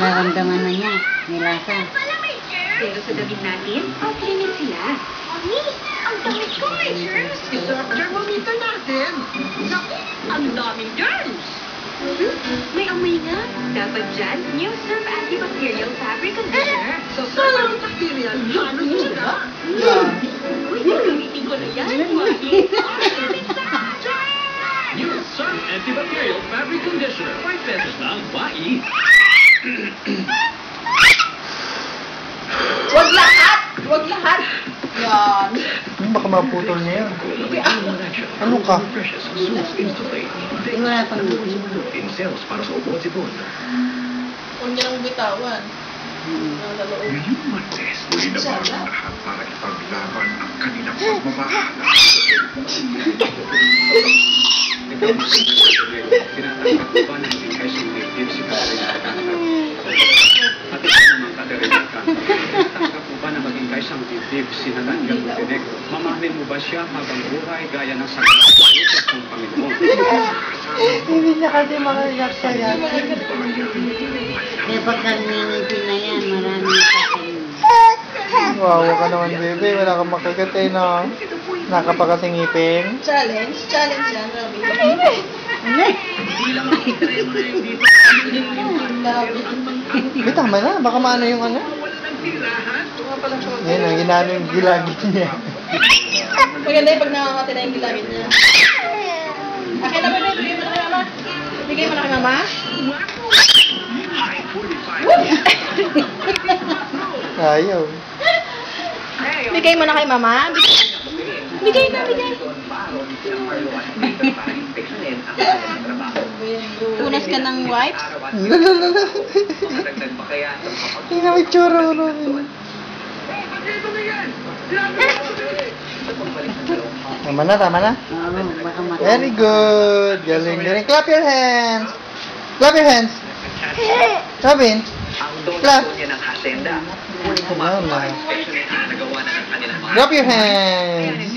nararamdaman na niya. May lasa. Pero sa damit natin, off-limit sila. Mami, ang damit ko may germs. Isarap thermometer natin. Naku, ang daming germs. May amoy nga. Dapat dyan, new Surf Antibacterial Fabric Conditioner. Sa sarang bacterial, halos sila. Uy, gagamitin ko na yan, Mami. New Surf Antibacterial Fabric Conditioner. 5 pesos lang, bai. Wag lahat! Wag lahat! Yan. Baka maputol niya yan. Ano ka? Wala pang In sales para sa upo at sipon. Huwag niya nang bitawan. Nalalood. Ngayong Martes, muli na ba ang lahat para ipaglaban ang kanilang pagmamahal? Tinatangkat mo ba ng education native si Catherine Alcantara? At ito naman Catherine Alcantara, tinatangkat mo ba na maging kaisang native si Natalia Montenegro? Mamahalin mo ba siya habang buhay gaya ng sagrado ng Panginoon? Hindi niya kasi makaiyak siya yan. Kaya pag nangingipin na yan, marami kasi. Wawa ka naman, bebe. Wala kang makagatay na nakapakasingipin. Challenge? Challenge yan, Robby. Di, tama na. Baka maano yung ano. Yan ang ginano yung gilagid niya. Maganda yung pag nakakati na yung gilagid niya. Akin na ba na? Bigay mo na kay mama. Bigay mo na kay mama. Ayaw. Bigay mo na kay mama. Bigay na, bigay. Punas ka ng wipes? Lalalala. Hindi na may tsura ko rin. Tama na, tama na. Oo, baka matay. Very good. Galing, galing. Clap your hands. Clap your hands. Robin. Clap. Clap your hands.